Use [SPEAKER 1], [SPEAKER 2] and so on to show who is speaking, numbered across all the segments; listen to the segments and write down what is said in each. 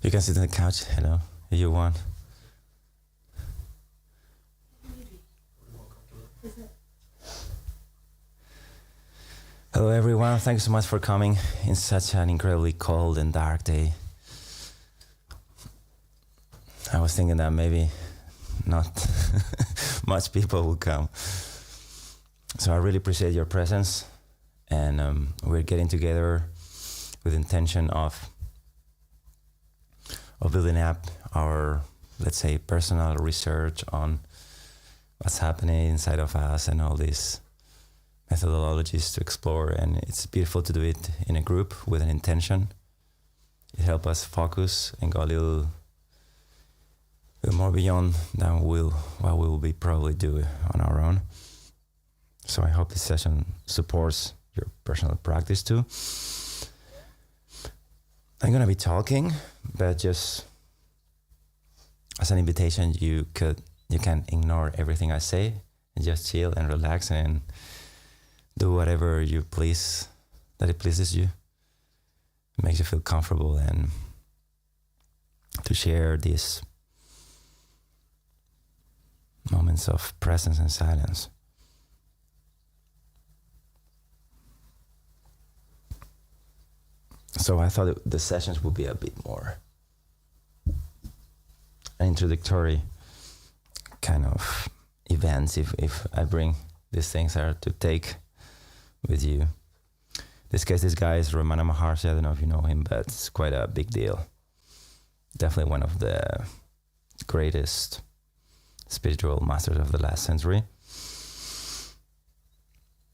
[SPEAKER 1] You can sit on the couch, hello, if you want. Hello everyone, thank you so much for coming in such an incredibly cold and dark day. I was thinking that maybe not much people will come. So I really appreciate your presence, and we're getting together with intention of building up our, let's say, personal research on what's happening inside of us and all these methodologies to explore. And it's beautiful to do it in a group with an intention. It helps us focus and go a little more beyond than what we will be probably do on our own. So I hope this session supports your personal practice too. I'm gonna be talking, but just as an invitation, you can ignore everything I say and just chill and relax and do whatever you please, that it pleases you. It makes you feel comfortable, and to share these moments of presence and silence. So I thought the sessions would be a bit more introductory kind of events if I bring these things are to take with you. In this case, this guy is Ramana Maharshi. I don't know if you know him, but it's quite a big deal. Definitely one of the greatest spiritual masters of the last century.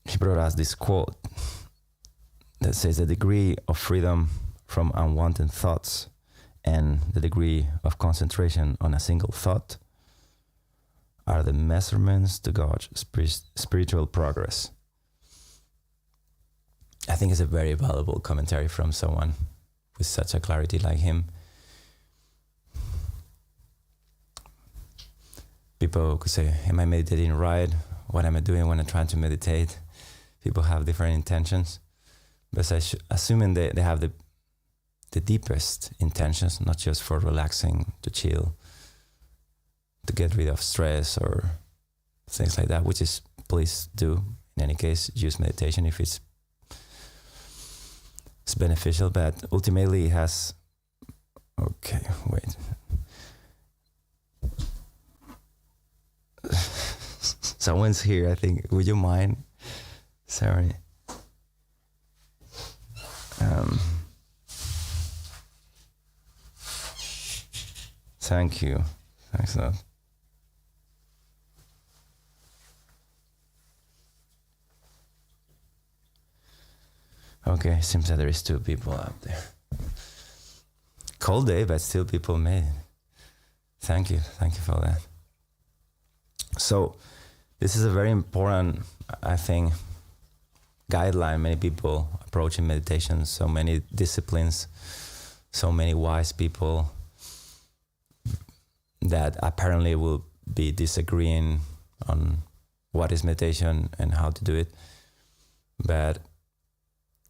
[SPEAKER 1] He brought us this quote that says, the degree of freedom from unwanted thoughts and the degree of concentration on a single thought are the measurements to gauge spiritual progress. I think it's a very valuable commentary from someone with such a clarity like him. People could say, am I meditating right? What am I doing when I'm trying to meditate? People have different intentions. But assuming they have the deepest intentions, not just for relaxing, to chill, to get rid of stress or things like that, which is, please do. In any case, use meditation if it's beneficial, but ultimately it has, okay, wait. Someone's here, I think. Would you mind? Sorry. Thank you. Thanks a lot. Okay, seems that there is 2 people up there. Cold day, but still people made it. Thank you for that. So, this is a very important, I think, guideline. Many people approaching meditation, so many disciplines, so many wise people that apparently will be disagreeing on what is meditation and how to do it. But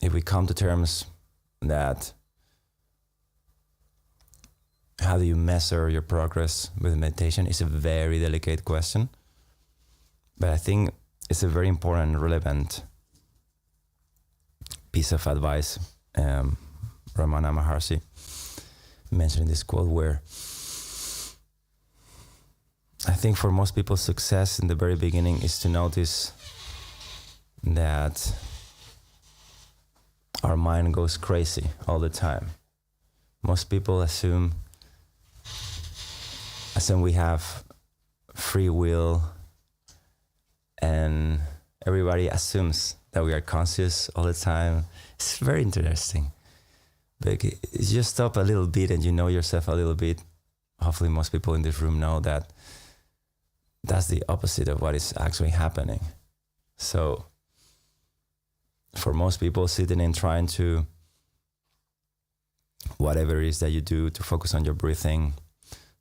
[SPEAKER 1] if we come to terms that how do you measure your progress with meditation is a very delicate question. But I think it's a very important and relevant piece of advice Ramana Maharshi mentioned in this quote, where I think for most people, success in the very beginning is to notice that our mind goes crazy all the time. Most people assume we have free will, and everybody assumes that we are conscious all the time. It's very interesting. But you just stop a little bit and you know yourself a little bit. Hopefully most people in this room know that that's the opposite of what is actually happening. So for most people, sitting and trying to, whatever it is that you do, to focus on your breathing,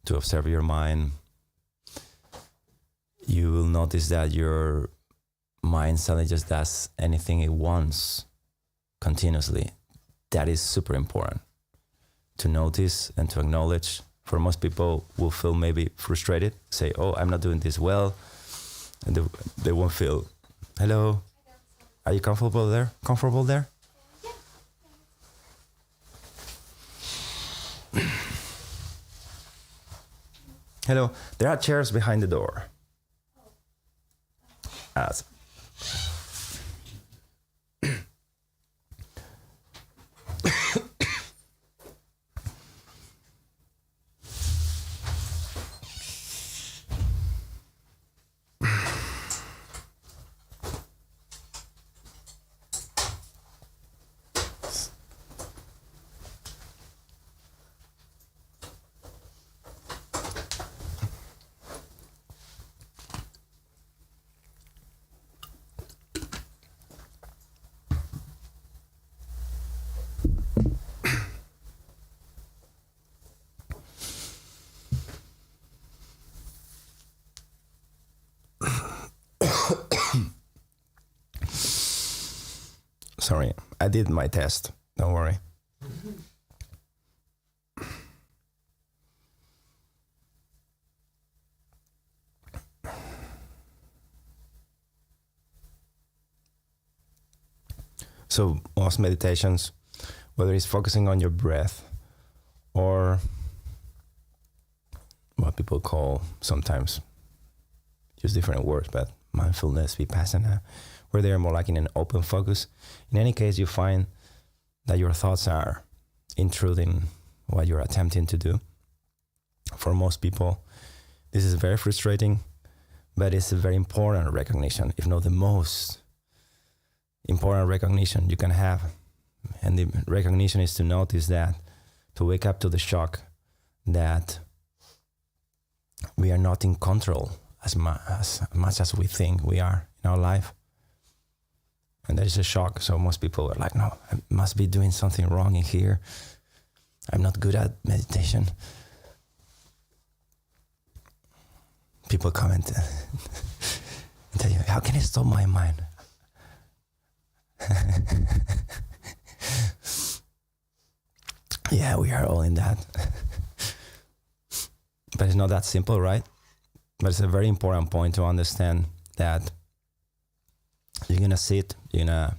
[SPEAKER 1] to observe your mind, you will notice that your mind suddenly just does anything it wants continuously. That is super important. to notice and to acknowledge. For most people will feel maybe frustrated, say, oh, I'm not doing this well. And they won't feel, hello, are you comfortable there? Comfortable there? Hello, there are chairs behind the door. As sorry, I did my test. Don't worry. So most meditations, whether it's focusing on your breath or what people call sometimes, use different words, but mindfulness, vipassana, where they are more like in an open focus. In any case, you find that your thoughts are intruding what you're attempting to do. For most people, this is very frustrating, but it's a very important recognition, if not the most important recognition you can have. And the recognition is to notice that, to wake up to the shock that we are not in control as much as we think we are in our life. And that is a shock. So most people are like, no, I must be doing something wrong in here. I'm not good at meditation. People comment and tell you, how can I stop my mind? Yeah, we are all in that. But it's not that simple, right? But it's a very important point to understand that you're going to sit, you're going to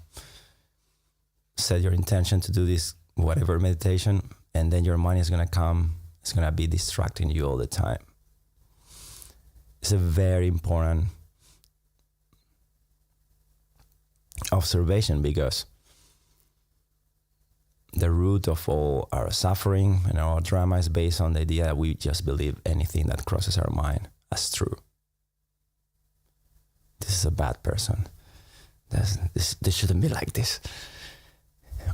[SPEAKER 1] set your intention to do this, whatever meditation, and then your mind is going to come, it's going to be distracting you all the time. It's a very important observation, because the root of all our suffering and our drama is based on the idea that we just believe anything that crosses our mind as true. This is a bad person. This shouldn't be like this.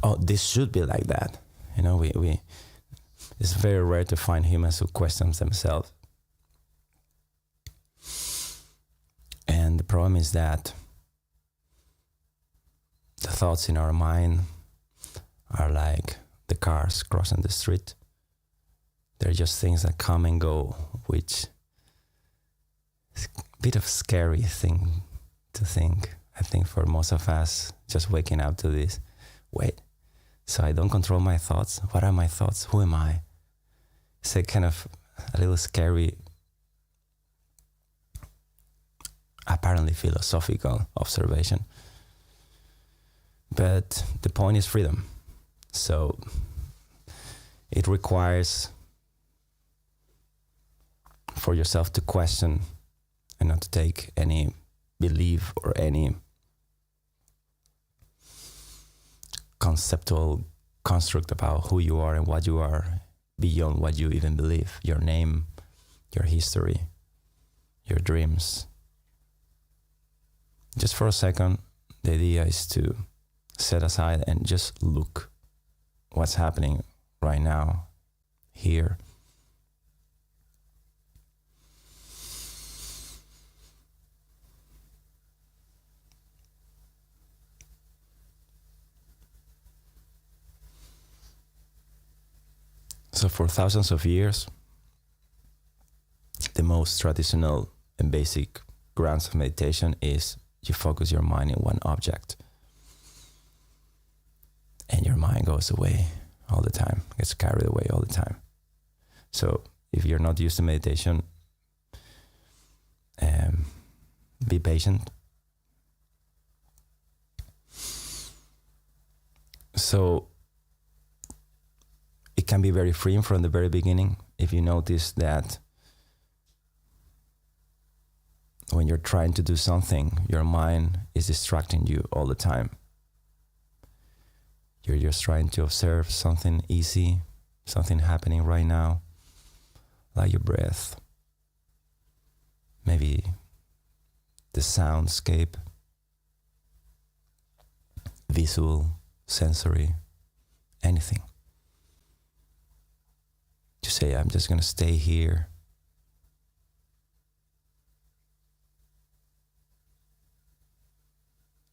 [SPEAKER 1] Oh, this should be like that. You know, we it's very rare to find humans who question themselves. And the problem is that the thoughts in our mind are like the cars crossing the street. They're just things that come and go, which is a bit of a scary thing to think. I think for most of us, just waking up to this, wait, so I don't control my thoughts? What are my thoughts? Who am I? It's a kind of a little scary, apparently philosophical observation. But the point is freedom. So it requires for yourself to question and not to take any belief or any conceptual construct about who you are and what you are beyond what you even believe. Your name, your history, your dreams. Just for a second, the idea is to set aside and just look what's happening right now, here. So for thousands of years, the most traditional and basic grounds of meditation is you focus your mind in one object and your mind goes away all the time, gets carried away all the time. So if you're not used to meditation, be patient. So it can be very freeing from the very beginning. If you notice that when you're trying to do something, your mind is distracting you all the time. You're just trying to observe something easy, something happening right now, like your breath, maybe the soundscape, visual, sensory, anything. You say, I'm just going to stay here.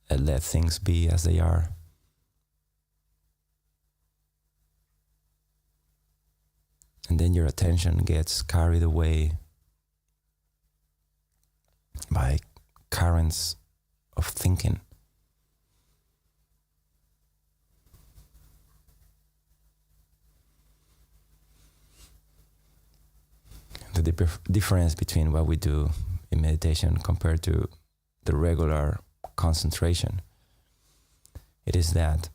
[SPEAKER 1] And let things be as they are. And then your attention gets carried away by currents of thinking. The difference between what we do in meditation compared to the regular concentration, it is that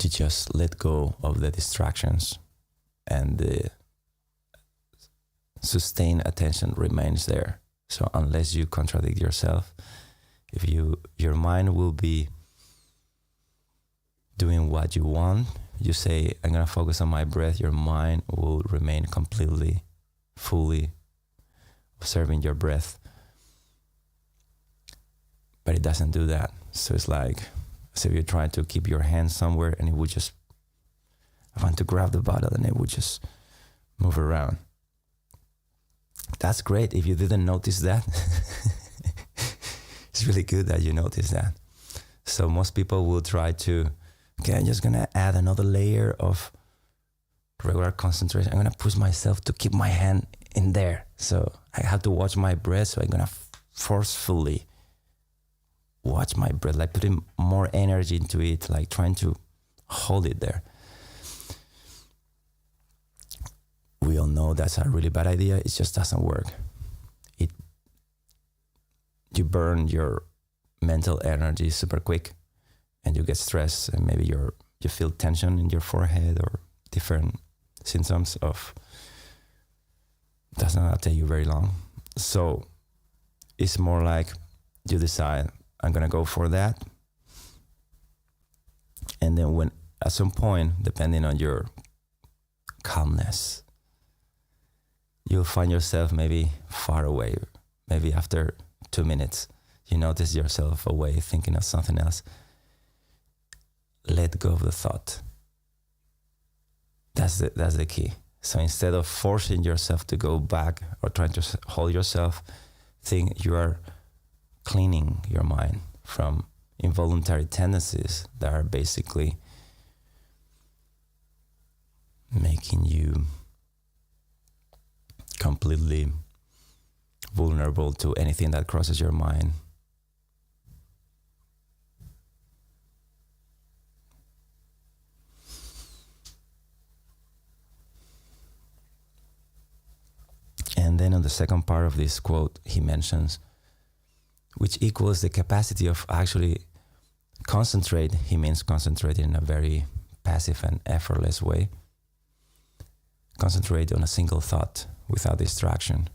[SPEAKER 1] you just let go of the distractions and the sustained attention remains there. So unless you contradict yourself, if your mind will be doing what you want, you say, I'm going to focus on my breath, your mind will remain completely, fully observing your breath. But it doesn't do that. So it's like, so if you're trying to keep your hand somewhere and it would just, I want to grab the bottle and it would just move around. That's great if you didn't notice that. It's really good that you notice that. So most people will try to, okay, I'm just going to add another layer of regular concentration. I'm going to push myself to keep my hand in there. So I have to watch my breath. So I'm going to forcefully watch my breath, like putting more energy into it, like trying to hold it there. We all know that's a really bad idea. It just doesn't work. You burn your mental energy super quick and you get stressed and maybe you feel tension in your forehead or different symptoms of, does not take you very long. So it's more like you decide, I'm going to go for that. And then when at some point, depending on your calmness, you'll find yourself maybe far away. Maybe after 2 minutes, you notice yourself away thinking of something else. Let go of the thought. That's the key. So instead of forcing yourself to go back or trying to hold yourself, think you are cleaning your mind from involuntary tendencies that are basically making you completely vulnerable to anything that crosses your mind. And then on the second part of this quote, he mentions, which equals the capacity of actually concentrate. He means concentrate in a very passive and effortless way. Concentrate on a single thought without distraction,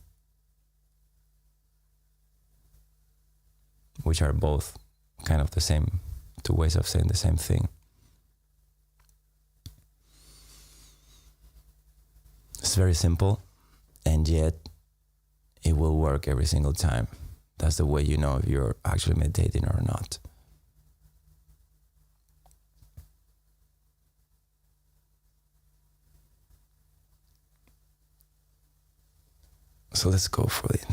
[SPEAKER 1] which are both kind of the same, two ways of saying the same thing. It's very simple, and yet it will work every single time. That's the way you know if you're actually meditating or not. So let's go for it.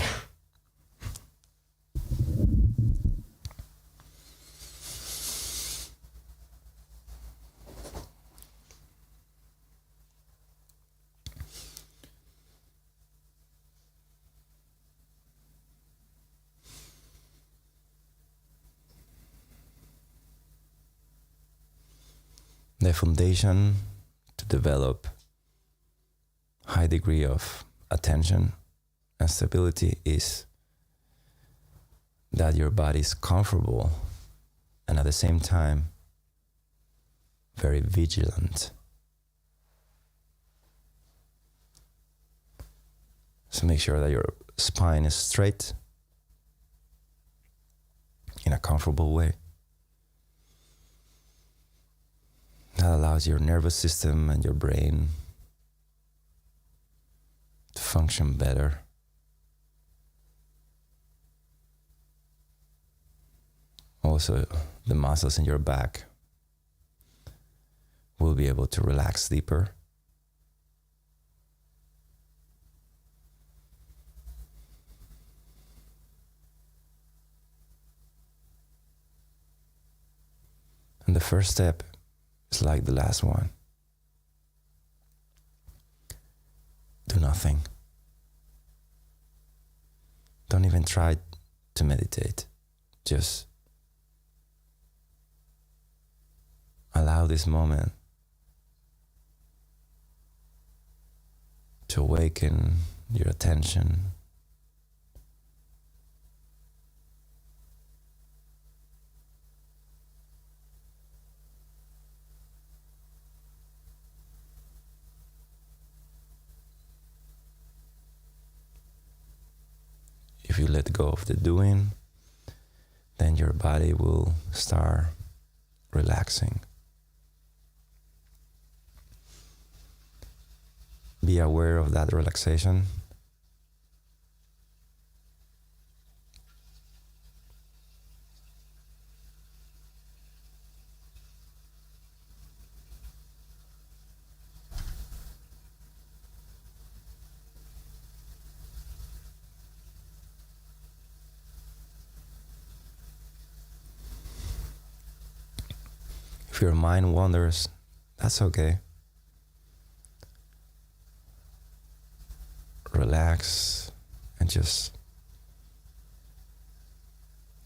[SPEAKER 1] The foundation to develop high degree of attention and stability is that your body is comfortable and at the same time very vigilant. So make sure that your spine is straight in a comfortable way. That allows your nervous system and your brain to function better. Also, the muscles in your back will be able to relax deeper. And the first step is like the last one. Do nothing. Don't even try to meditate. Just allow this moment to awaken your attention. If you let go of the doing, then your body will start relaxing. Be aware of that relaxation. If your mind wanders, that's okay. Relax and just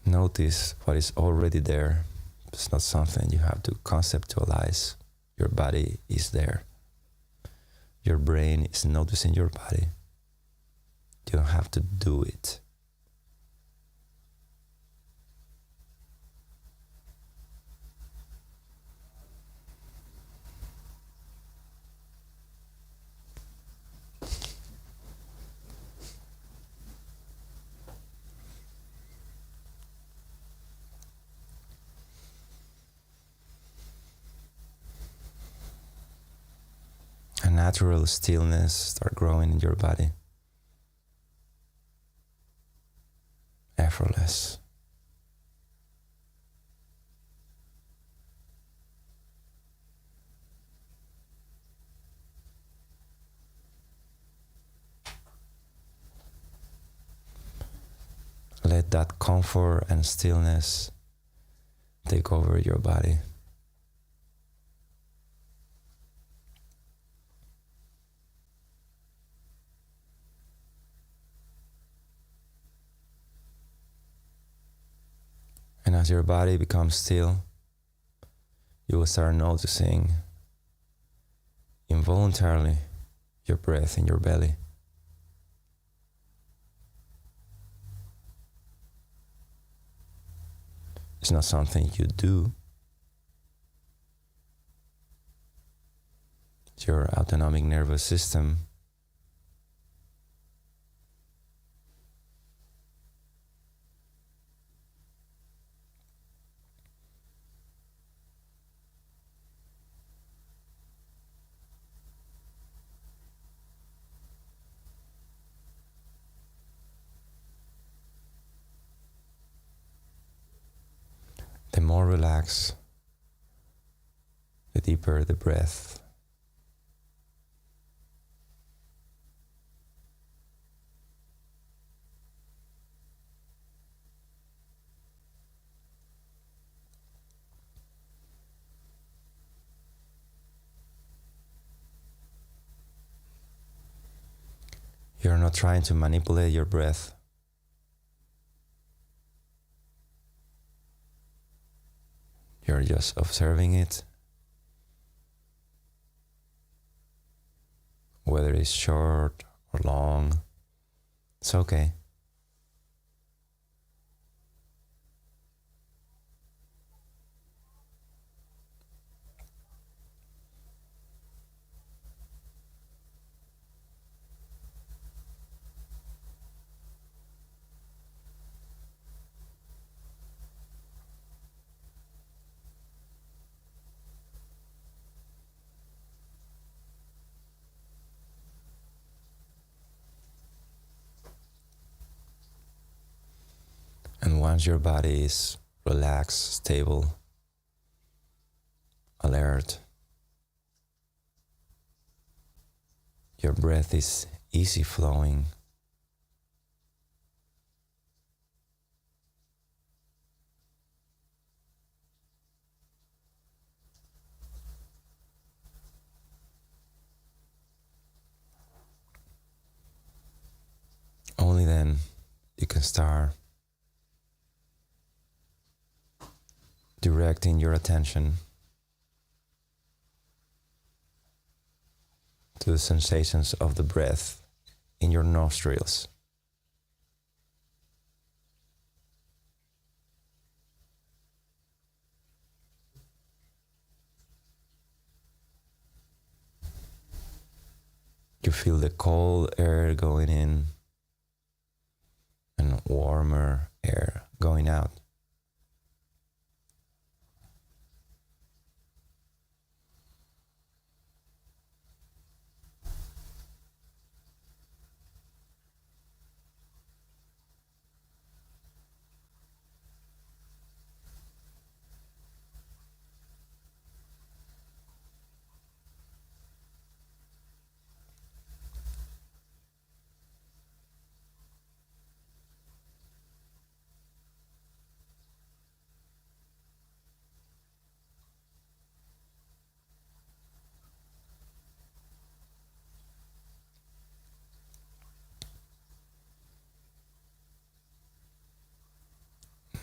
[SPEAKER 1] notice what is already there. It's not something you have to conceptualize. Your body is there. Your brain is noticing your body. You don't have to do it. A natural stillness start growing in your body. Effortless. Let that comfort and stillness take over your body. And as your body becomes still, you will start noticing involuntarily your breath in your belly. It's not something you do. It's your autonomic nervous system the more relaxed, the deeper the breath. You're not trying to manipulate your breath. You're just observing it whether it's short or long. It's okay. And once your body is relaxed, stable, alert, your breath is easy flowing. Only then you can start directing your attention to the sensations of the breath in your nostrils. You feel the cold air going in and warmer air going out.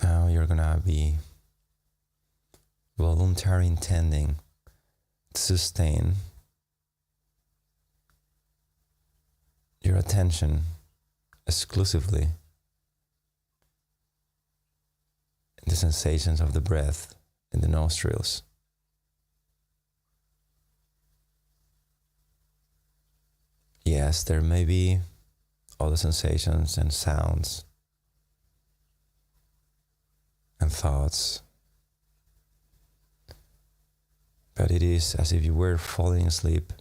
[SPEAKER 1] Now you're gonna be voluntarily intending to sustain your attention exclusively in the sensations of the breath in the nostrils. Yes, there may be other sensations and sounds and thoughts, but it is as if you were falling asleep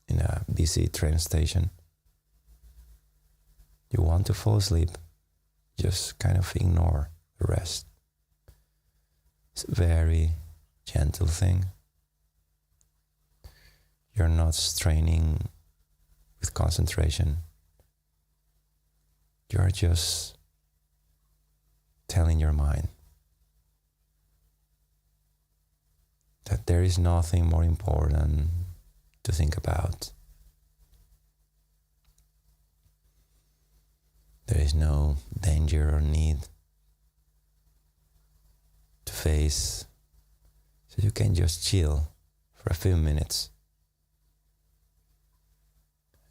[SPEAKER 1] in a busy train station. You want to fall asleep, just kind of ignore the rest. It's a very gentle thing. You're not straining with concentration. You're just telling your mind that there is nothing more important to think about. There is no danger or need to face, so you can just chill for a few minutes.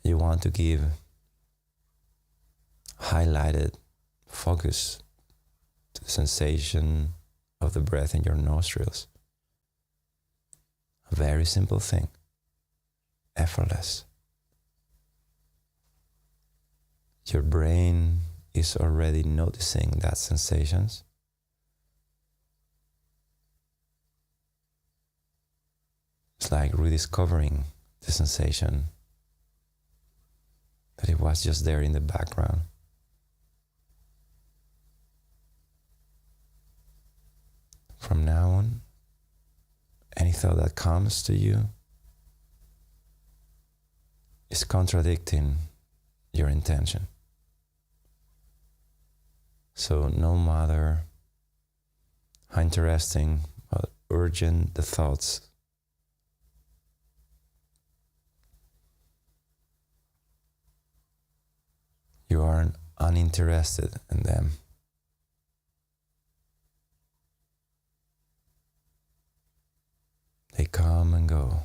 [SPEAKER 1] You want to give highlighted focus to the sensation of the breath in your nostrils. A very simple thing, effortless. Your brain is already noticing that sensations. It's like rediscovering the sensation that it was just there in the background. From now on, any thought that comes to you is contradicting your intention. So no matter how interesting or urgent the thoughts, you are uninterested in them. They come and go.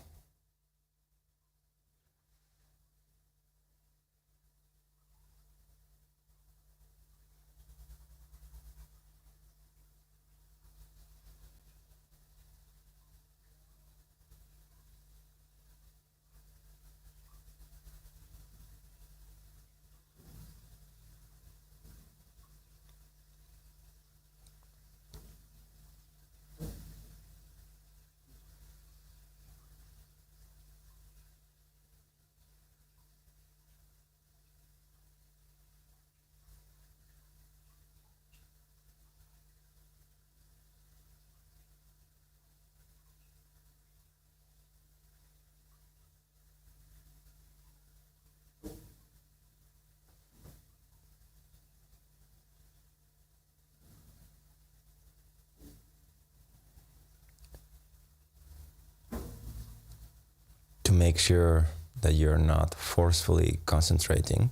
[SPEAKER 1] make sure that you're not forcefully concentrating.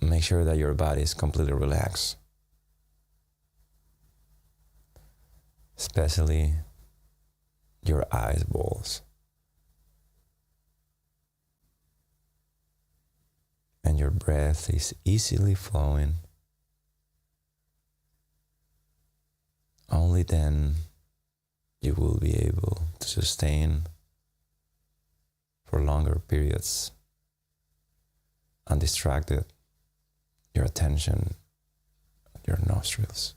[SPEAKER 1] Make sure that your body is completely relaxed, especially your eyeballs and your breath is easily flowing. Only then you will be able to sustain for longer periods undistracted your attention, your nostrils.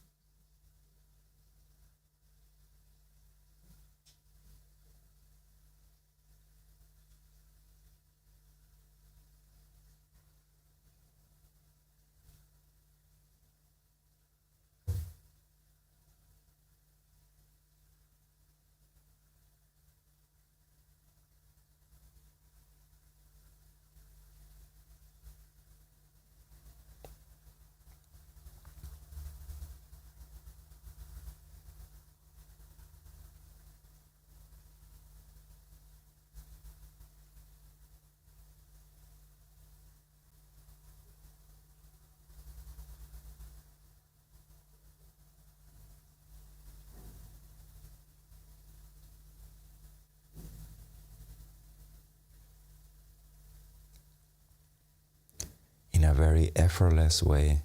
[SPEAKER 1] In a very effortless way,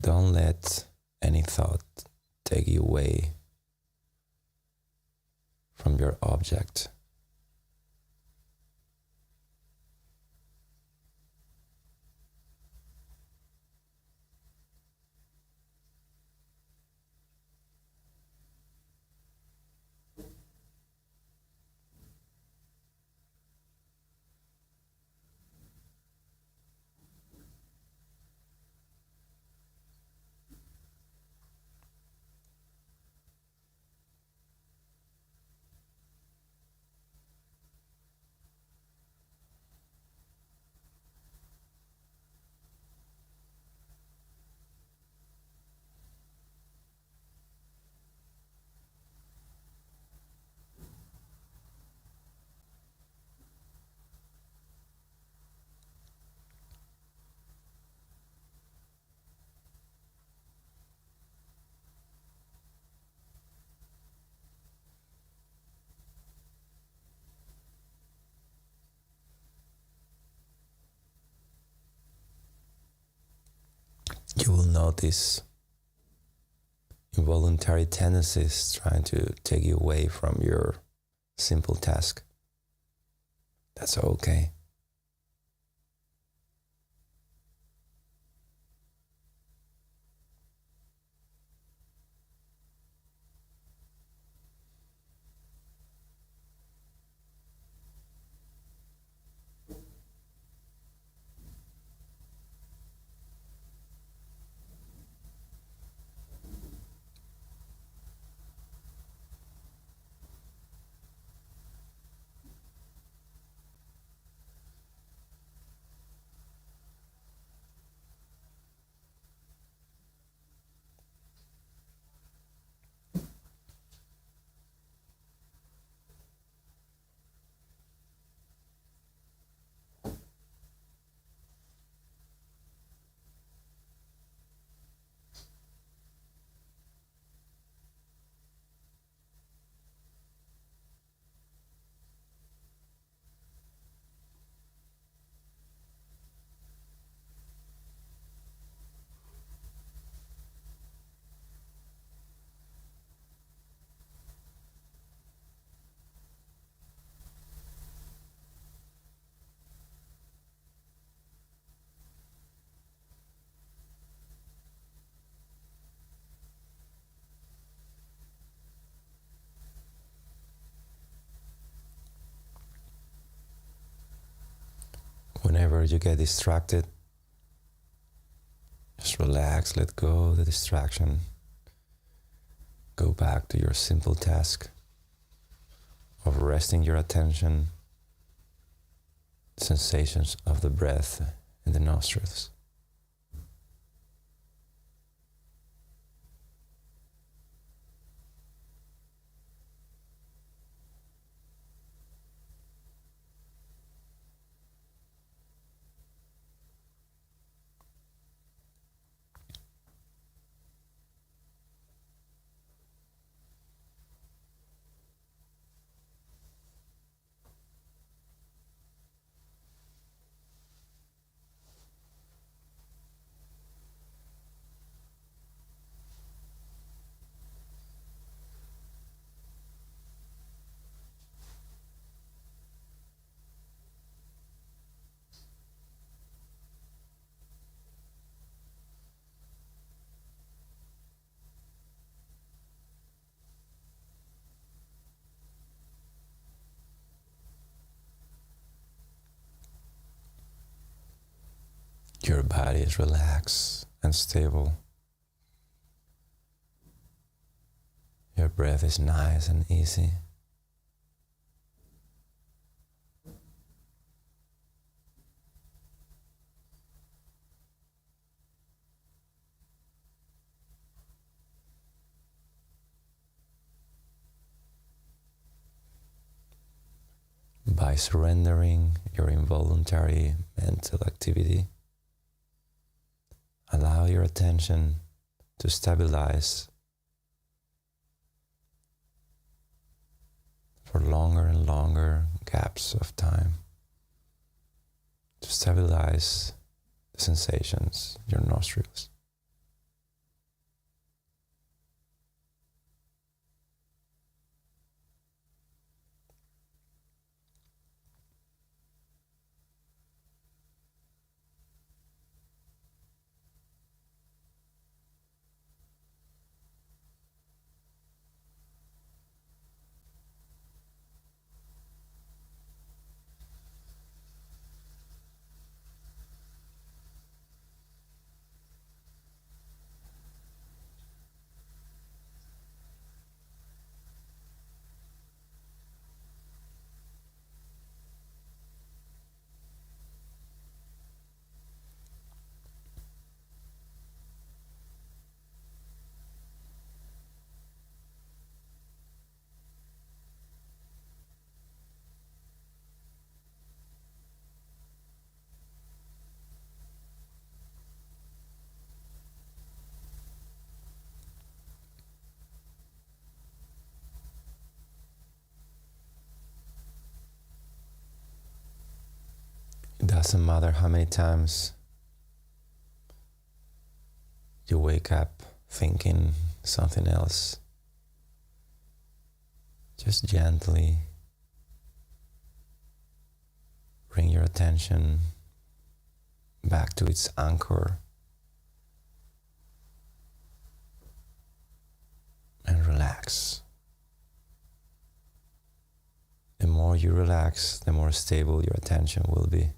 [SPEAKER 1] don't let any thought take you away from your object. You will notice involuntary tendencies trying to take you away from your simple task. That's okay. Whenever you get distracted, just relax, let go of the distraction. Go back to your simple task of resting your attention, sensations of the breath in the nostrils. Your body is relaxed and stable. Your breath is nice and easy. By surrendering your involuntary mental activity, allow your attention to stabilize for longer and longer gaps of time, to stabilize the sensations in your nostrils. It doesn't matter how many times you wake up thinking something else. Just gently bring your attention back to its anchor and relax. The more you relax, the more stable your attention will be.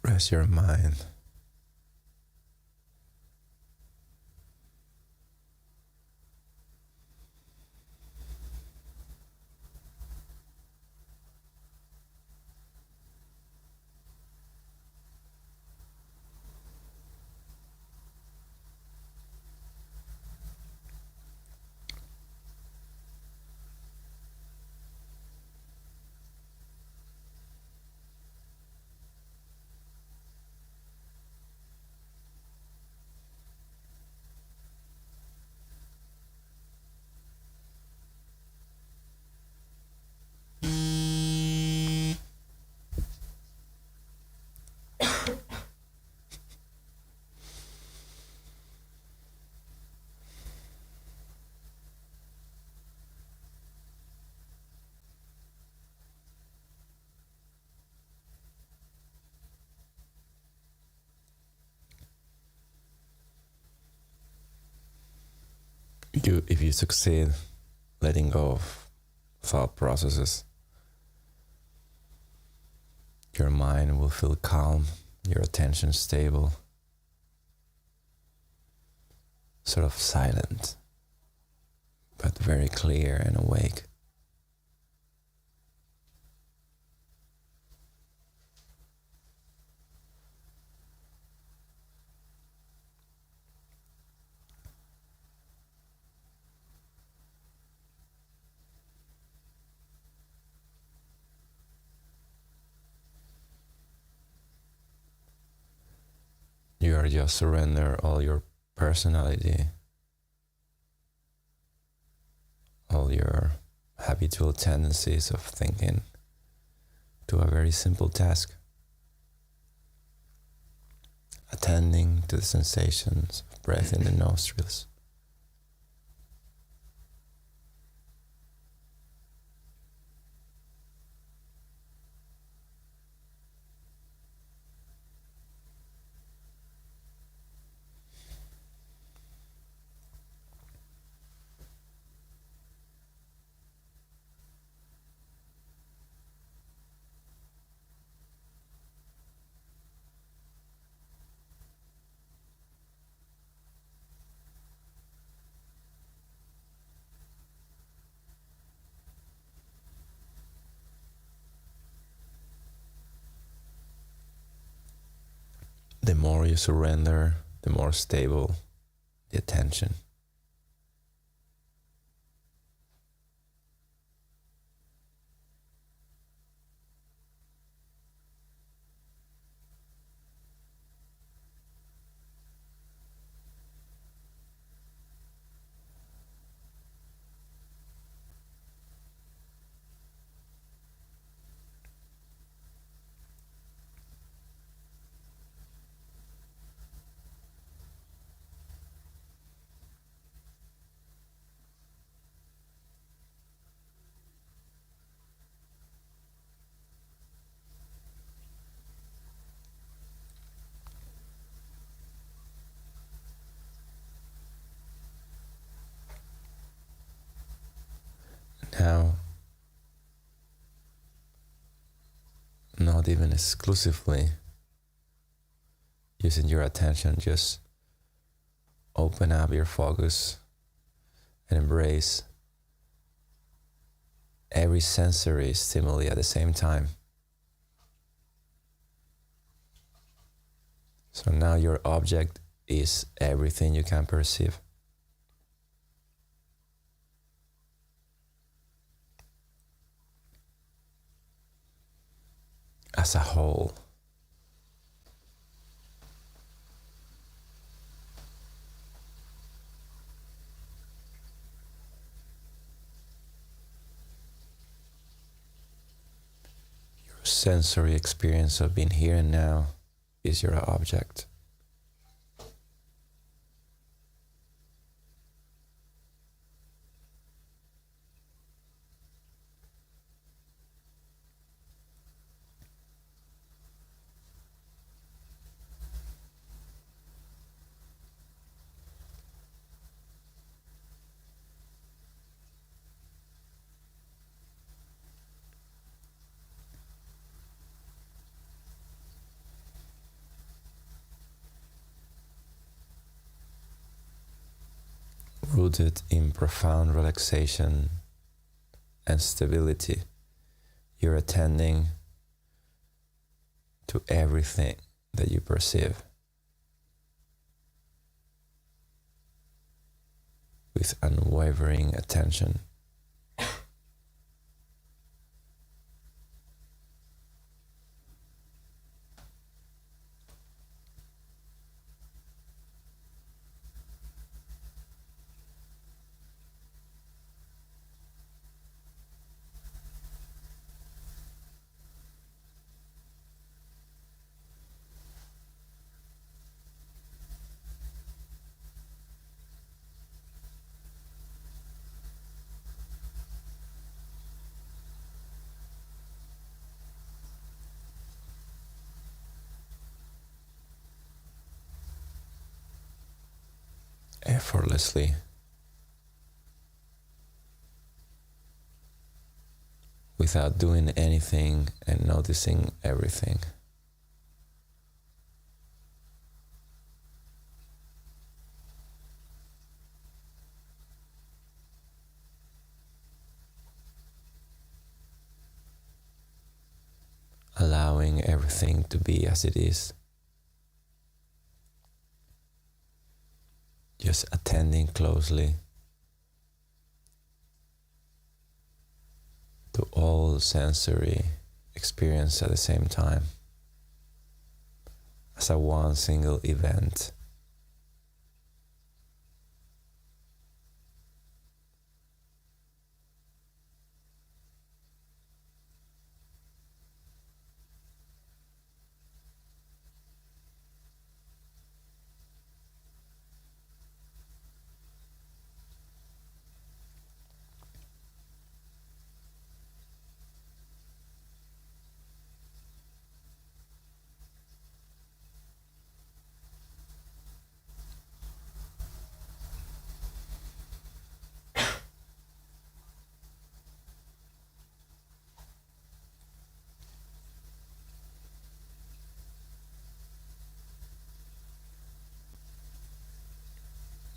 [SPEAKER 1] Rest your mind. If you succeed letting go of thought processes, your mind will feel calm, your attention stable, sort of silent, but very clear and awake. You are just surrender all your personality, all your habitual tendencies of thinking to a very simple task. Attending to the sensations of breath in the nostrils. The more you surrender, the more stable the attention. Now, not even exclusively using your attention, just open up your focus and embrace every sensory stimuli at the same time. So now your object is everything you can perceive. As a whole. Your sensory experience of being here and now is your object. rooted in profound relaxation and stability, you're attending to everything that you perceive with unwavering attention. Effortlessly, without doing anything and noticing everything. Allowing everything to be as it is. Just attending closely to all sensory experience at the same time as a one single event.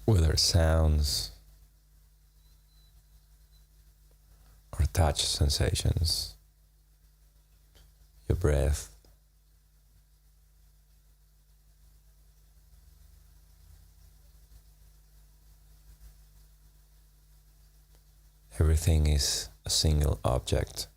[SPEAKER 1] Whether sounds or touch sensations, your breath, everything is a single object.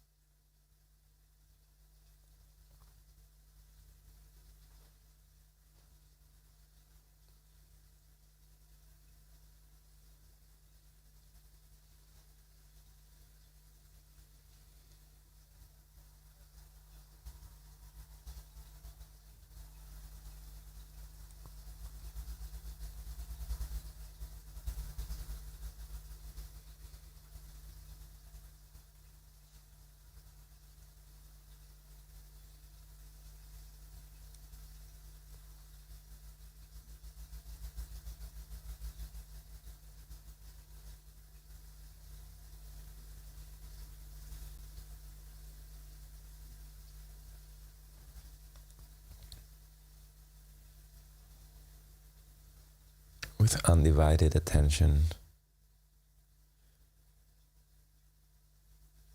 [SPEAKER 1] With undivided attention,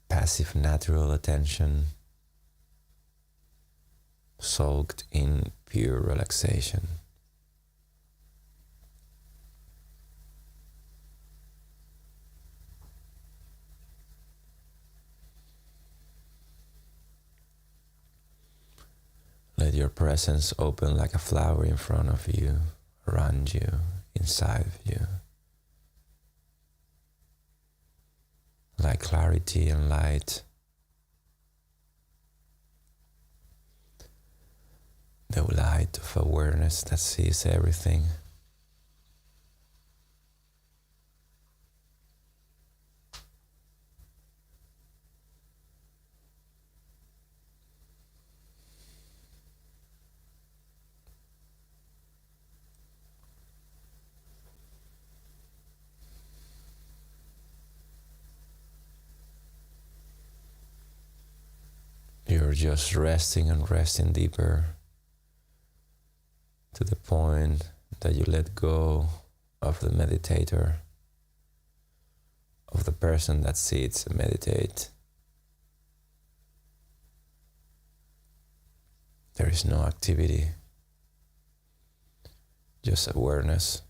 [SPEAKER 1] passive natural attention, soaked in pure relaxation. Let your presence open like a flower in front of you, around you, inside of you. Like clarity and light. The light of awareness that sees everything. You're just resting and resting deeper to the point that you let go of the meditator of the person that sits and meditates. There is no activity, just awareness,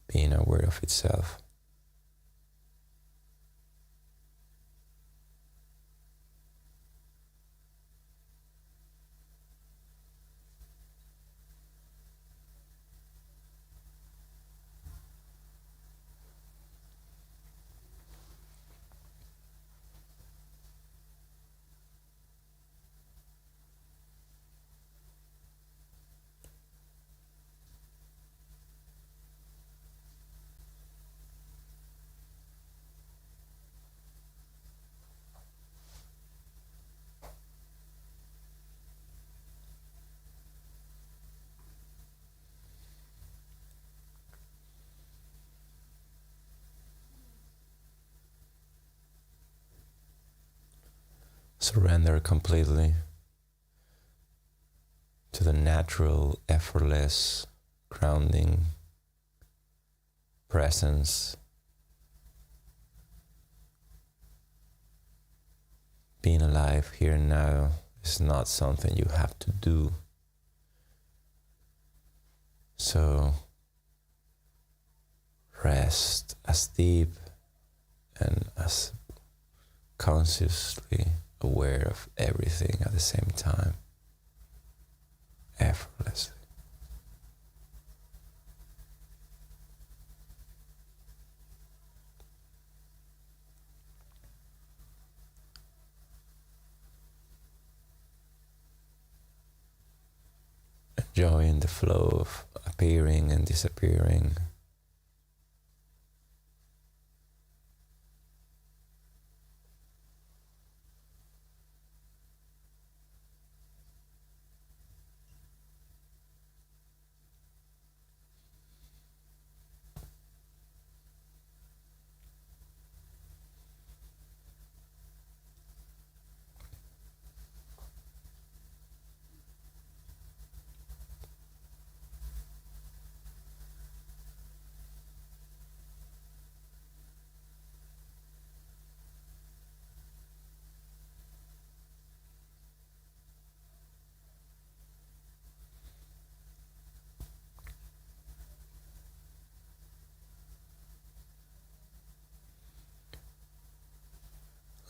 [SPEAKER 1] being aware of itself. Surrender completely to the natural, effortless, grounding presence. Being alive here and now is not something you have to do. So rest as deep and as consciously aware of everything at the same time, effortlessly. Enjoying the flow of appearing and disappearing.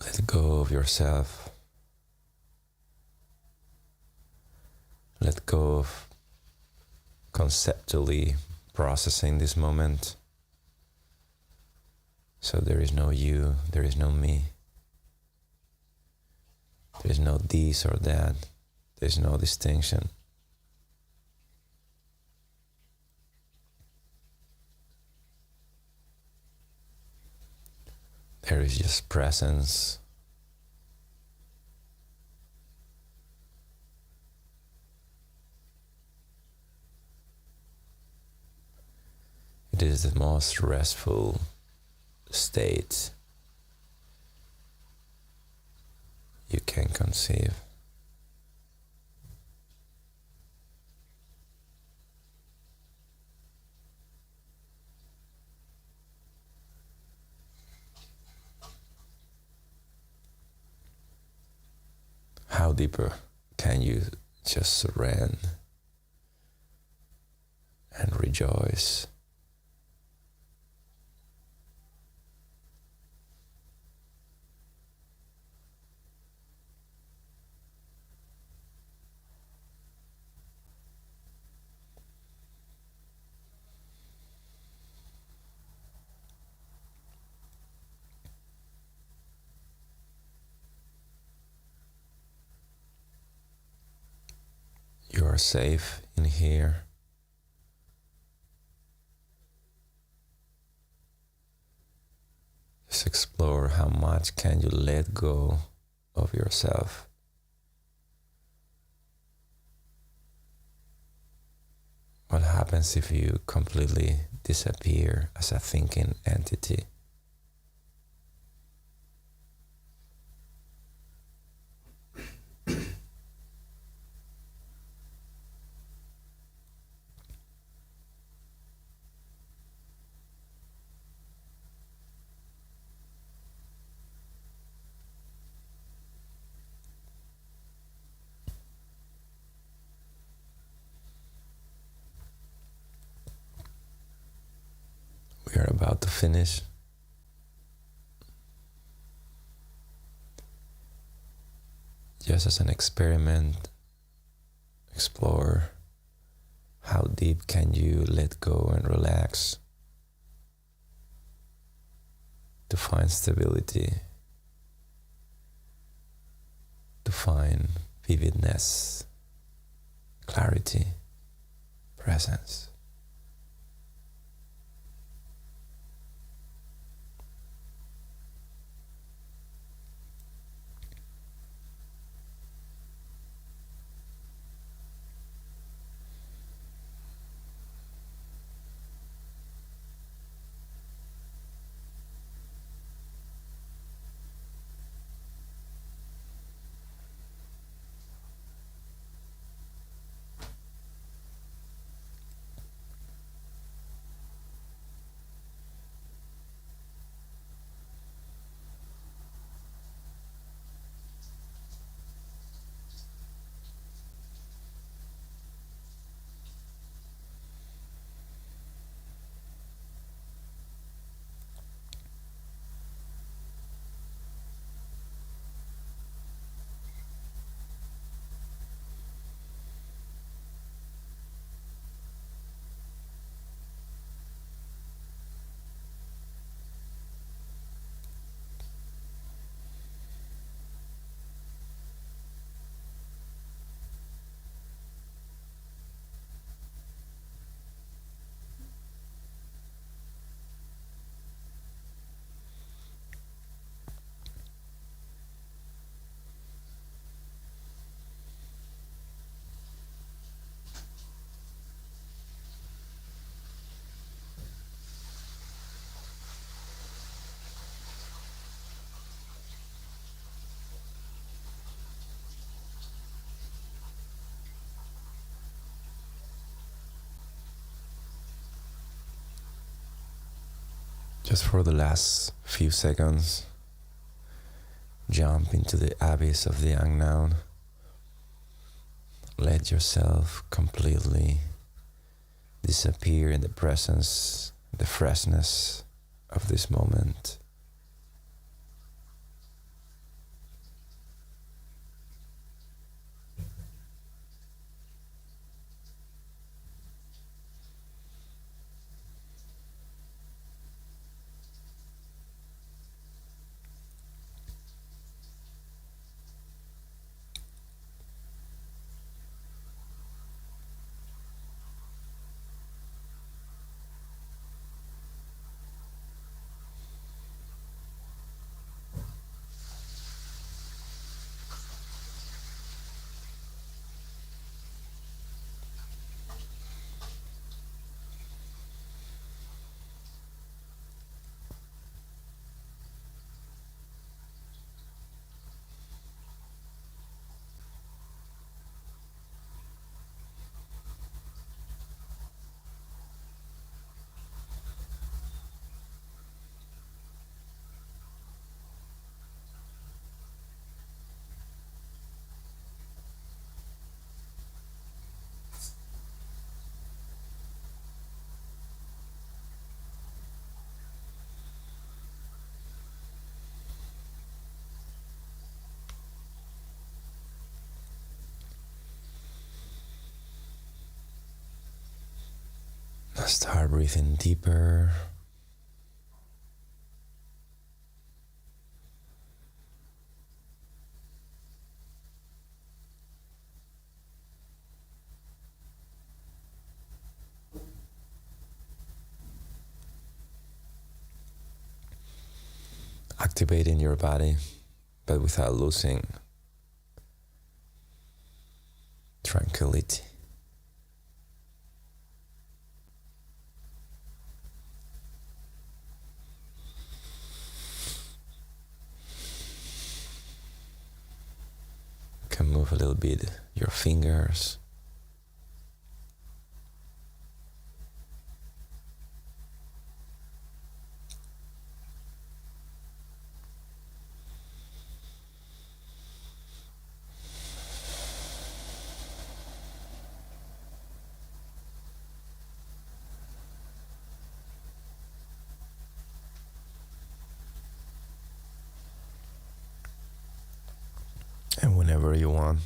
[SPEAKER 1] Let go of yourself. Let go of conceptually processing this moment. So there is no you, there is no me. There is no this or that. There is no distinction. There is just presence. It is the most restful state you can conceive. How deeper can you just surrender and rejoice? You are safe in here. Just explore how much can you let go of yourself. What happens if you completely disappear as a thinking entity?
[SPEAKER 2] about to finish. Just as an experiment, explore how deep can you let go and relax to find stability, to find vividness, clarity, presence. Just for the last few seconds, jump into the abyss of the unknown. Let yourself completely disappear in the presence, the freshness of this moment. Now start breathing deeper. Activating your body, but without losing tranquility. You can move a little bit your fingers. And whenever you want,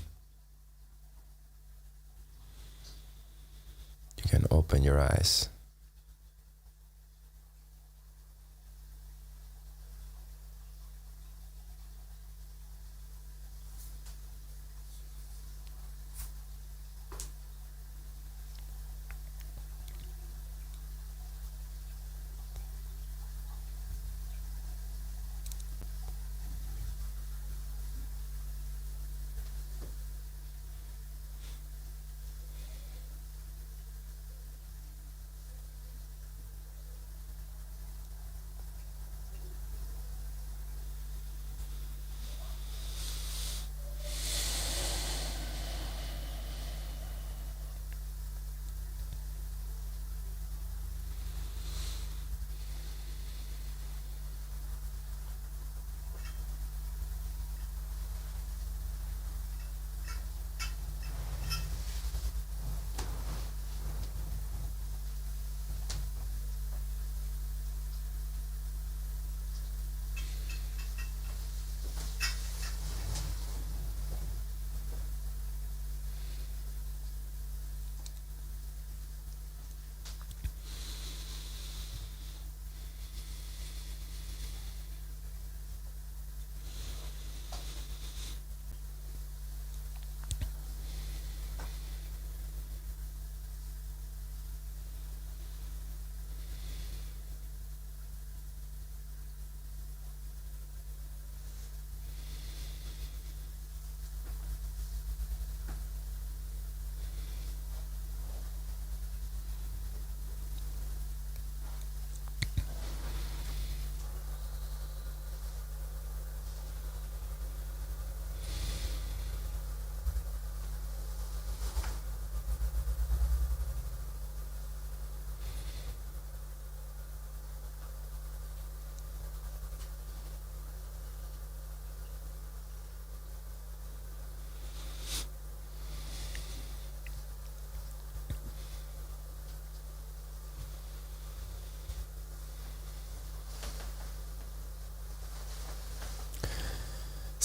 [SPEAKER 2] you can open your eyes.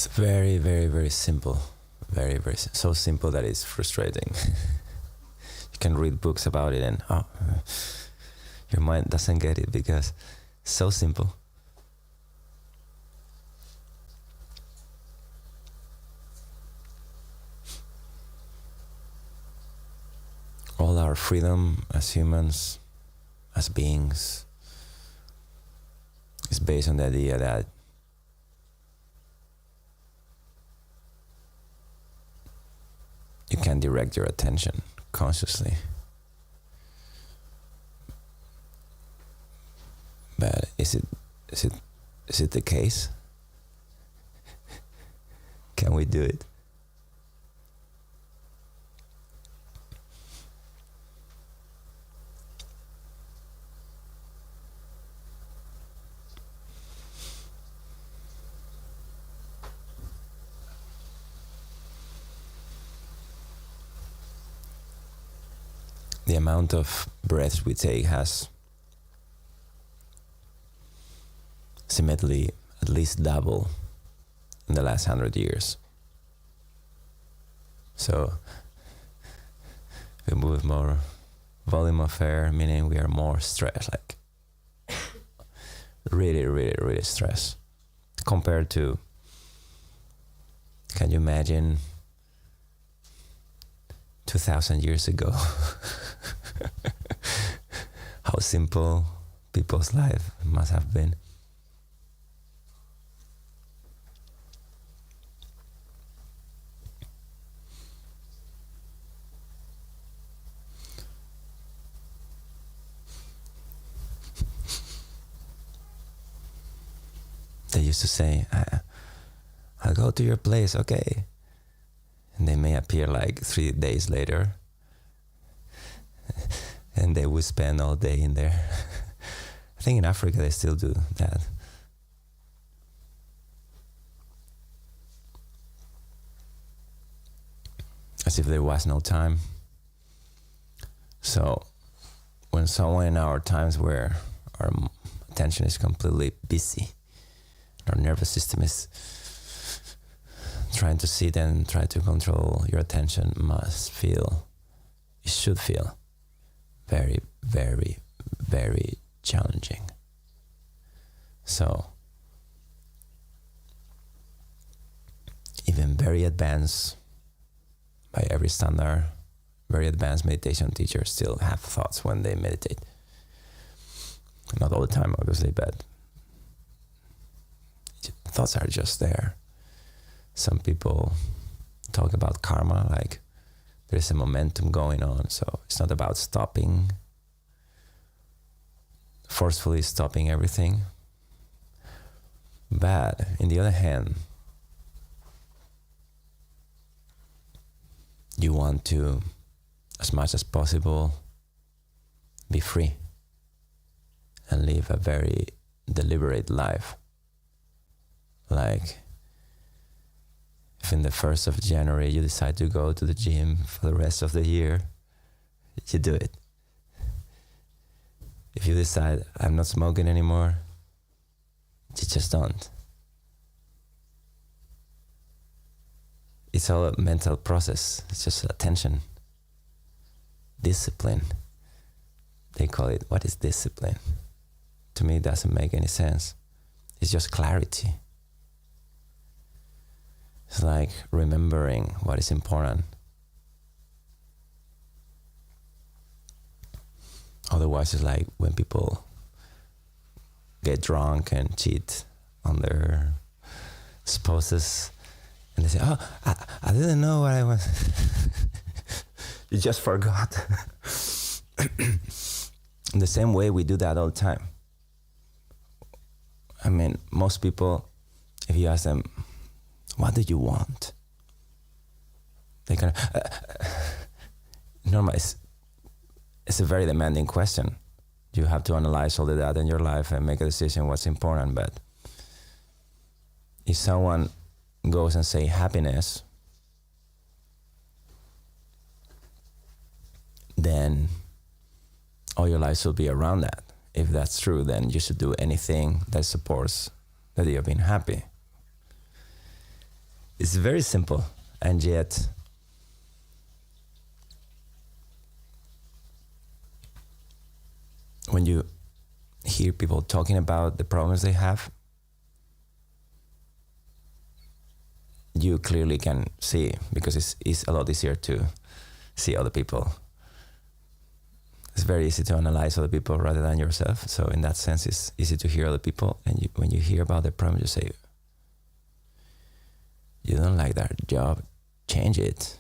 [SPEAKER 2] It's very, very, very simple. Very, very so simple that it's frustrating. You can read books about it and your mind doesn't get it because it's so simple. All our freedom as humans, as beings, is based on the idea that you can direct your attention consciously. But is it the case? Can we do it? The amount of breaths we take has seemingly at least doubled in the last 100 years. So we move more volume of air, meaning we are more stressed, like really, really, really stressed. Compared to, can you imagine 2,000 years ago? How simple people's life must have been. They used to say, I'll go to your place, okay. And they may appear like 3 days later. And they would spend all day in there. I think in Africa they still do that. As if there was no time. So when someone in our times where our attention is completely busy, our nervous system is trying to sit and try to control your attention it should feel very, very, very challenging. So, even very advanced, by every standard, very advanced meditation teachers still have thoughts when they meditate. Not all the time, obviously, but thoughts are just there. Some people talk about karma, like there's a momentum going on, so it's not about forcefully stopping everything. But on the other hand, you want to, as much as possible, be free and live a very deliberate life. Like, if in the 1st of January you decide to go to the gym for the rest of the year, you do it. If you decide, I'm not smoking anymore, you just don't. It's all a mental process. It's just attention. Discipline. They call it, what is discipline? To me, it doesn't make any sense. It's just clarity. It's like remembering what is important. Otherwise, it's like when people get drunk and cheat on their spouses, and they say, oh, I didn't know what I was. You just forgot. In the same way, we do that all the time. I mean, most people, if you ask them, what do you want? They kind of, normally it's a very demanding question. You have to analyze all the data in your life and make a decision what's important. But if someone goes and say happiness, then all your life should be around that. If that's true, then you should do anything that supports that you've been happy. It's very simple, and yet when you hear people talking about the problems they have, you clearly can see, because it's a lot easier to see other people. It's very easy to analyze other people rather than yourself. So in that sense, it's easy to hear other people. And when you hear about their problem, you say, you don't like that job, change it.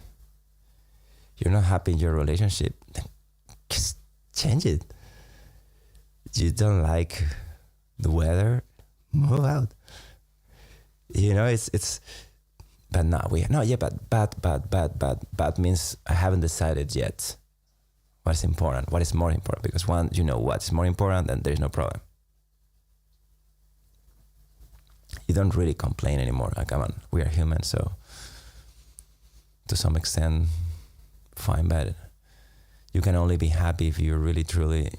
[SPEAKER 2] You're not happy in your relationship, just change it. You don't like the weather, move out. You know, it's but bad means I haven't decided yet what's important, what is more important. Because once you know what's more important, then there's no problem. You don't really complain anymore. Like, come on, we are human, so to some extent, fine, but you can only be happy if you're really truly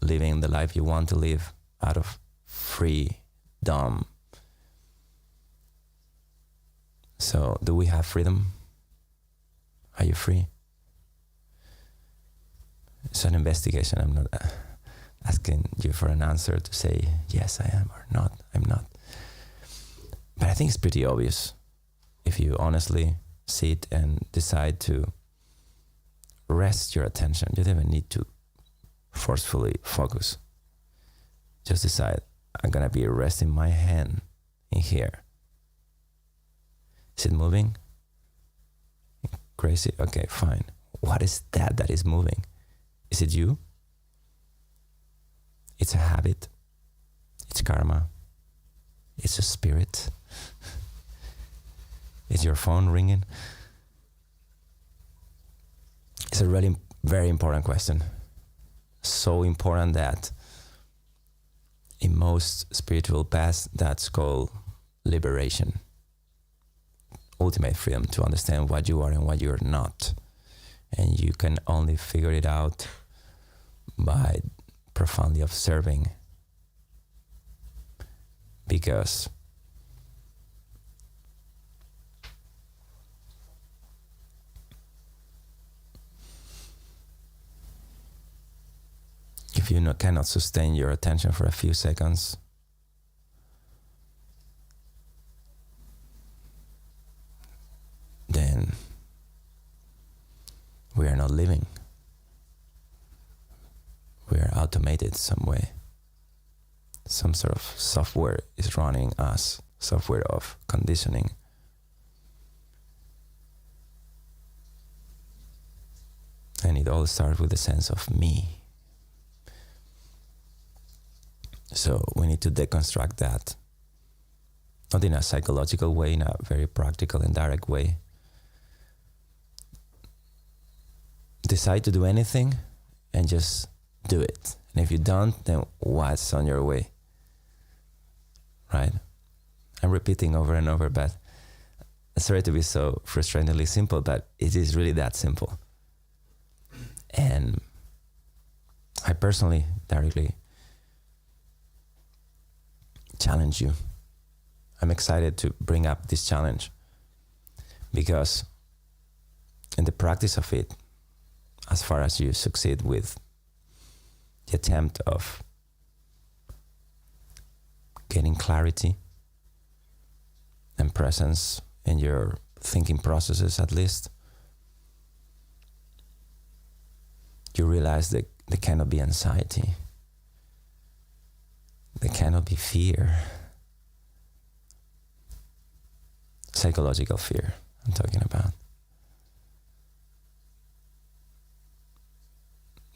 [SPEAKER 2] living the life you want to live out of freedom. So, do we have freedom? Are you free? It's an investigation. I'm not asking you for an answer to say, yes, I am, or not, I'm not. But I think it's pretty obvious if you honestly sit and decide to rest your attention. You don't even need to forcefully focus. Just decide, I'm going to be resting my hand in here. Is it moving? Crazy? Okay, fine. What is that is moving? Is it you? It's a habit. It's karma. It's a spirit. Is your phone ringing? It's a really very important question. So important that in most spiritual paths, that's called liberation. Ultimate freedom to understand what you are and what you're not. And you can only figure it out by profoundly observing. Because you cannot sustain your attention for a few seconds, then we are not living. We are automated some way. Some sort of software is running us, software of conditioning. And it all starts with a sense of me. So we need to deconstruct that, not in a psychological way, in a very practical and direct way. Decide to do anything and just do it. And if you don't, then what's on your way? Right? I'm repeating over and over, but sorry to be so frustratingly simple, but it is really that simple. And I personally, directly challenge you. I'm excited to bring up this challenge because in the practice of it, as far as you succeed with the attempt of getting clarity and presence in your thinking processes, at least, you realize that there cannot be anxiety. There cannot be fear. Psychological fear, I'm talking about.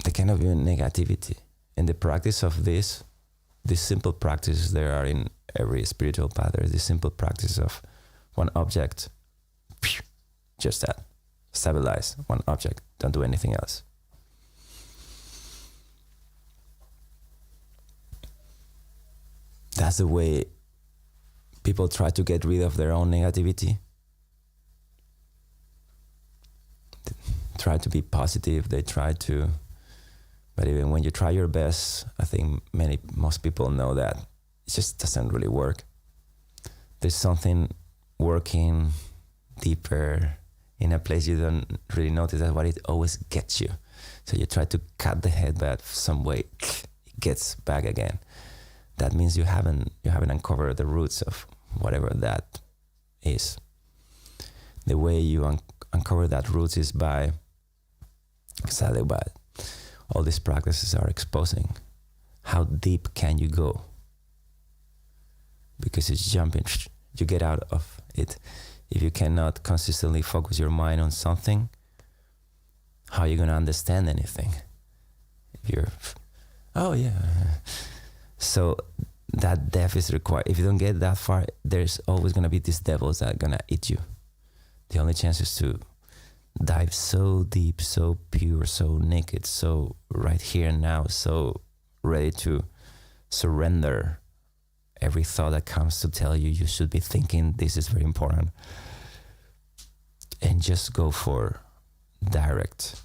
[SPEAKER 2] There cannot be negativity. In the practice of these simple practices there are in every spiritual path, there is this simple practice of one object, just that, stabilize one object, don't do anything else. That's the way people try to get rid of their own negativity. They try to be positive, but even when you try your best, I think most people know that it just doesn't really work. There's something working deeper in a place you don't really notice. That's what it always gets you. So you try to cut the head, but some way it gets back again. That means you haven't uncovered the roots of whatever that is. The way you uncover that roots is by all these practices are exposing. How deep can you go? Because it's jumping, you get out of it. If you cannot consistently focus your mind on something, how are you going to understand anything? If you're, so that depth is required. If you don't get that far, there's always going to be these devils that are going to eat you. The only chance is to dive so deep, so pure, so naked, so right here and now, so ready to surrender every thought that comes to tell you should be thinking this is very important, and just go for direct.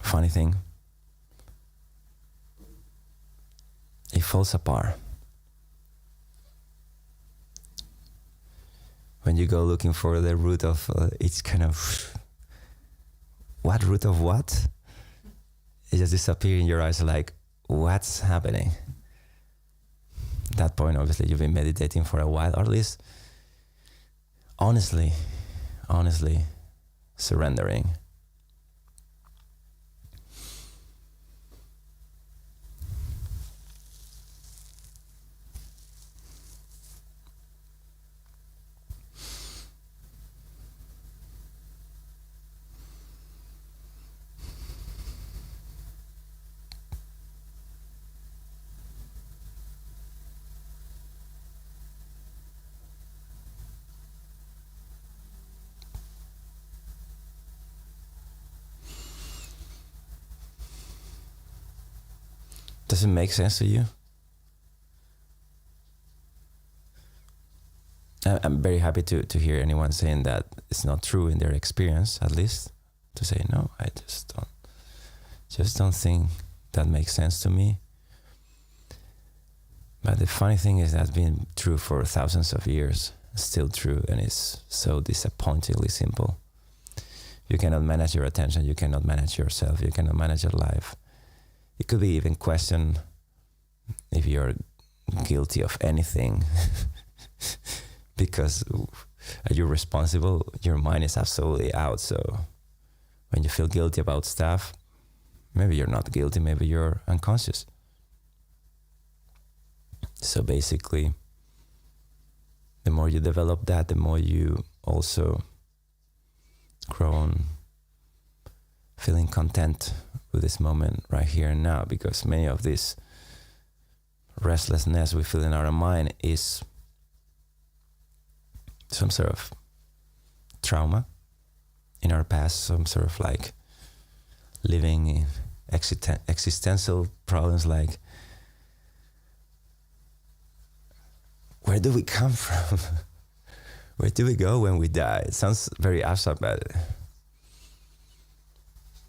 [SPEAKER 2] Funny thing, it falls apart. When you go looking for the root of each kind of, what root of what? It just disappears in your eyes like, what's happening? At that point, obviously, you've been meditating for a while, or at least honestly surrendering. Does it make sense to you? I'm very happy to hear anyone saying that it's not true in their experience, at least. To say, no, I just don't think that makes sense to me. But the funny thing is that's been true for thousands of years, still true, and it's so disappointingly simple.
[SPEAKER 1] You cannot manage your attention. You cannot manage yourself. You cannot manage your life. It could be even questioned if you're guilty of anything. Because are you responsible? Your mind is absolutely out. So when you feel guilty about stuff, maybe you're not guilty. Maybe you're unconscious. So basically, the more you develop that, the more you also grown feeling content with this moment right here and now, because many of this restlessness we feel in our mind is some sort of trauma in our past, some sort of like living in existential problems like, where do we come from? Where do we go when we die? It sounds very abstract, but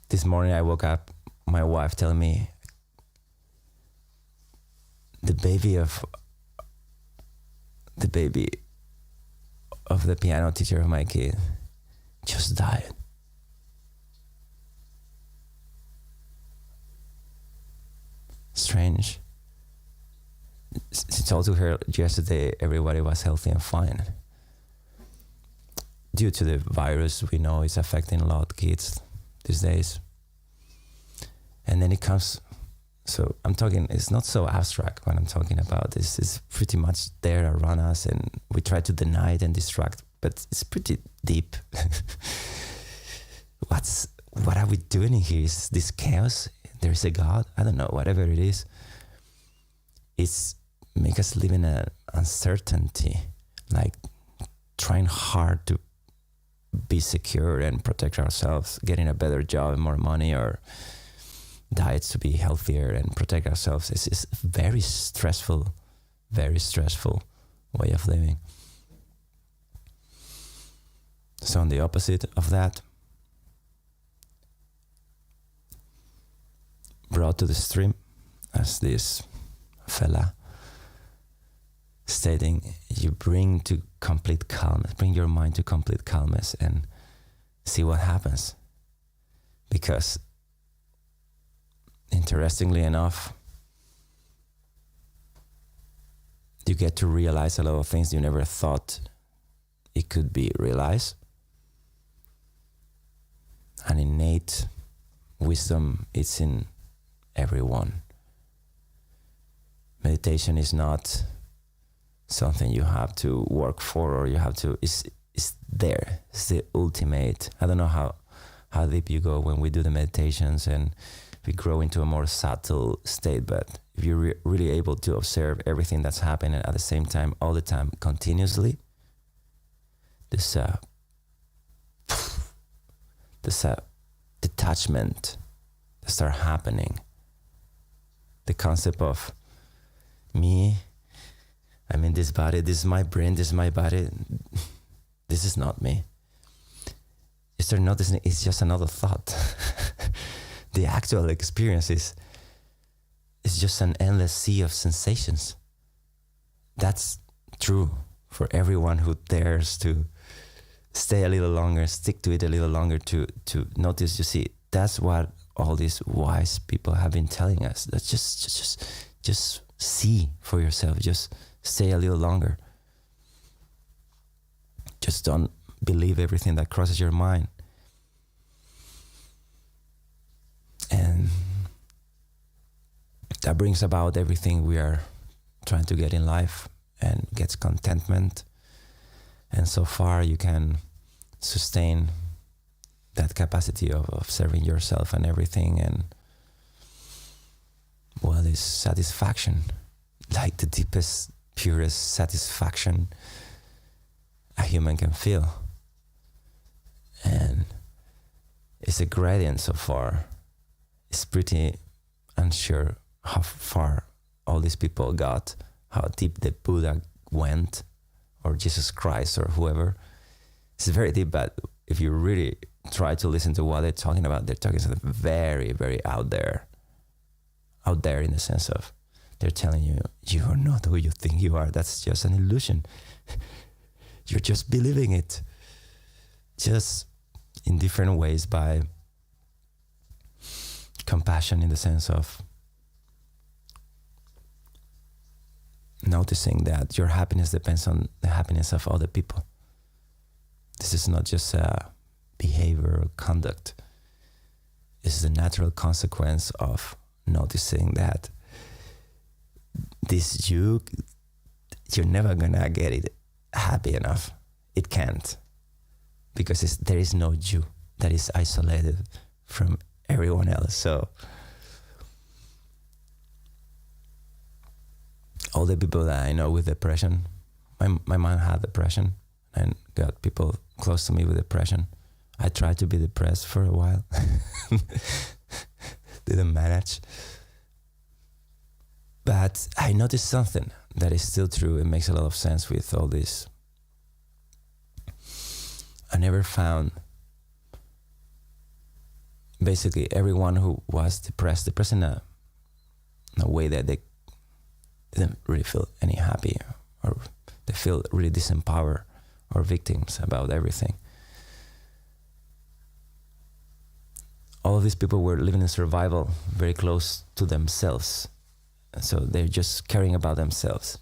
[SPEAKER 1] this morning I woke up, my wife telling me the baby of the piano teacher of my kid just died. Strange. She told her yesterday everybody was healthy and fine. Due to the virus, we know it's affecting a lot of kids these days. And then it comes, so I'm talking, it's not so abstract when I'm talking about this. It's pretty much there around us, and we try to deny it and distract, but it's pretty deep. What are we doing here? Is this chaos? There is a God? I don't know, whatever it is. It's make us live in an uncertainty, like trying hard to be secure and protect ourselves, getting a better job and more money, or diets to be healthier and protect ourselves. It's a very stressful way of living. So on the opposite of that, brought to the stream as this fella stating, you bring to complete calmness, bring your mind to complete calmness and see what happens. Because interestingly enough, you get to realize a lot of things you never thought it could be realized. An innate wisdom, it's in everyone. Meditation is not something you have to work for, or you have to, it's there. It's the ultimate. I don't know how deep you go when we do the meditations and we grow into a more subtle state, but if you're really able to observe everything that's happening at the same time, all the time, continuously, this detachment that start happening. The concept of me, I'm in this body, this is my brain, this is my body, this is not me. Is there not? It's just another thought. The actual experience is just an endless sea of sensations. That's true for everyone who dares to stay a little longer, stick to it a little longer, to notice. You see, that's what all these wise people have been telling us. That just see for yourself. Just stay a little longer. Just don't believe everything that crosses your mind. And that brings about everything we are trying to get in life, and gets contentment. And so far you can sustain that capacity of serving yourself and everything, and well, it's satisfaction, like the deepest, purest satisfaction a human can feel. And it's a gradient so far. It's pretty unsure how far all these people got, how deep the Buddha went, or Jesus Christ, or whoever. It's very deep, but if you really try to listen to what they're talking about, they're talking something very, very out there. Out there in the sense of, they're telling you, you are not who you think you are. That's just an illusion. You're just believing it. Just in different ways by compassion, in the sense of noticing that your happiness depends on the happiness of other people. This is not just a behavior or conduct. This is a natural consequence of noticing that this you're never gonna get it happy enough. It can't, because there is no you that is isolated from everyone else. So all the people that I know with depression, my mom had depression and got people close to me with depression. I tried to be depressed for a while. Didn't manage. But I noticed something that is still true. It makes a lot of sense with all this. I never found, basically everyone who was depressed in a way that they didn't really feel any happy, or they feel really disempowered or victims about everything. All of these people were living in survival, very close to themselves. So they're just caring about themselves.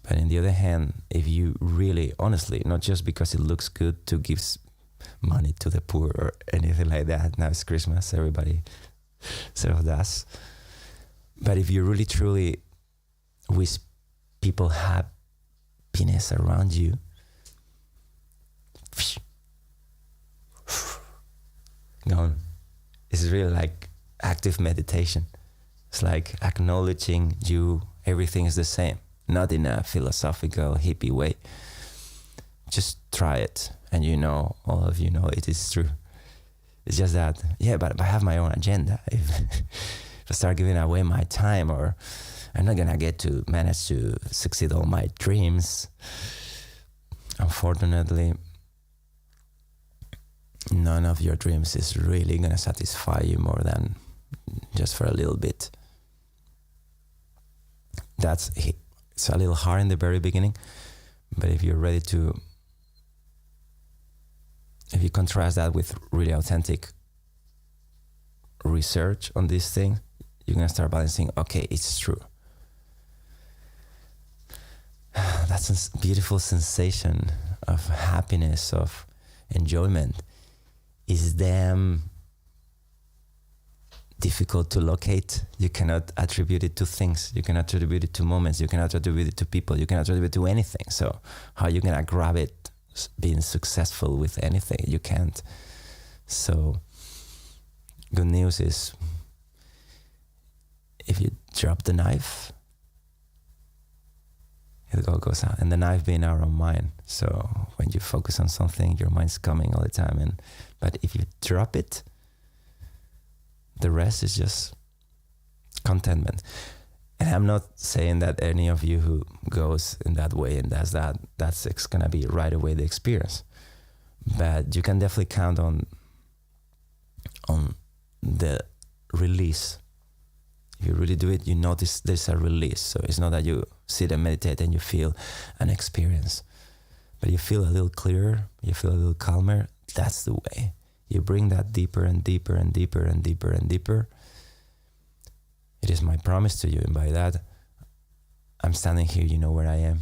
[SPEAKER 1] But on the other hand, if you really, honestly, not just because it looks good to give money to the poor or anything like that, now it's Christmas, everybody sort of does. But if you really truly wish people happiness around you, gone. It's really like active meditation. It's like acknowledging everything is the same, not in a philosophical hippie way. Just try it, and all of you know it is true. It's just that, but I have my own agenda. If I start giving away my time, or I'm not gonna get to manage to succeed all my dreams. Unfortunately, none of your dreams is really gonna satisfy you more than just for a little bit. It's a little hard in the very beginning, but if you're ready to, if you contrast that with really authentic research on this thing, you're gonna start balancing, okay, it's true. That's a beautiful sensation of happiness, of enjoyment. Is damn difficult to locate. You cannot attribute it to things. You cannot attribute it to moments. You cannot attribute it to people. You cannot attribute it to anything. So how are you gonna grab it being successful with anything? You can't. So good news is, if you drop the knife, it all goes out. And the knife being our own mind. So when you focus on something, your mind's coming all the time. But if you drop it, the rest is just contentment. And I'm not saying that any of you who goes in that way and does that, that's gonna be right away the experience. But you can definitely count on the release. If you really do it, you notice there's a release. So it's not that you sit and meditate and you feel an experience, but you feel a little clearer, you feel a little calmer. That's the way. You bring that deeper and deeper and deeper and deeper and deeper. It is my promise to you, and by that, I'm standing here, you know where I am.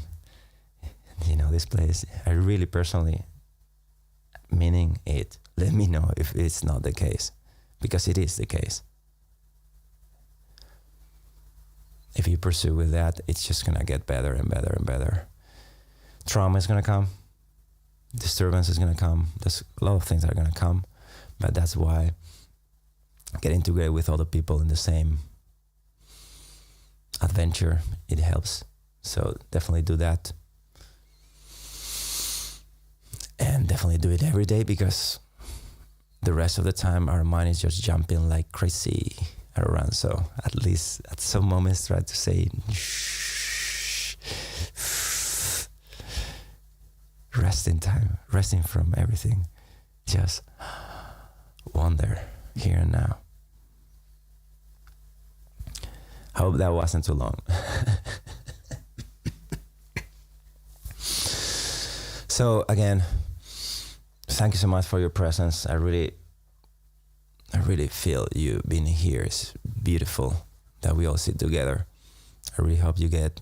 [SPEAKER 1] You know this place. I really personally meaning it. Let me know if it's not the case, because it is the case. If you pursue with that, it's just gonna get better and better and better. Trauma is gonna come. Disturbance is gonna come. There's a lot of things that are gonna come, but that's why getting together with other people in the same adventure, it helps. So definitely do that, and definitely do it every day, because the rest of the time our mind is just jumping like crazy around. So at least at some moments try to say shh, resting time, resting from everything, just wander here and now. I hope that wasn't too long. So again, thank you so much for your presence. I really feel you being here. It's beautiful that we all sit together. I really hope you get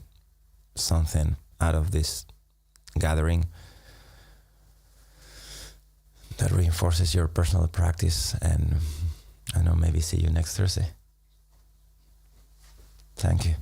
[SPEAKER 1] something out of this gathering that reinforces your personal practice, and I know maybe see you next Thursday. Thank you.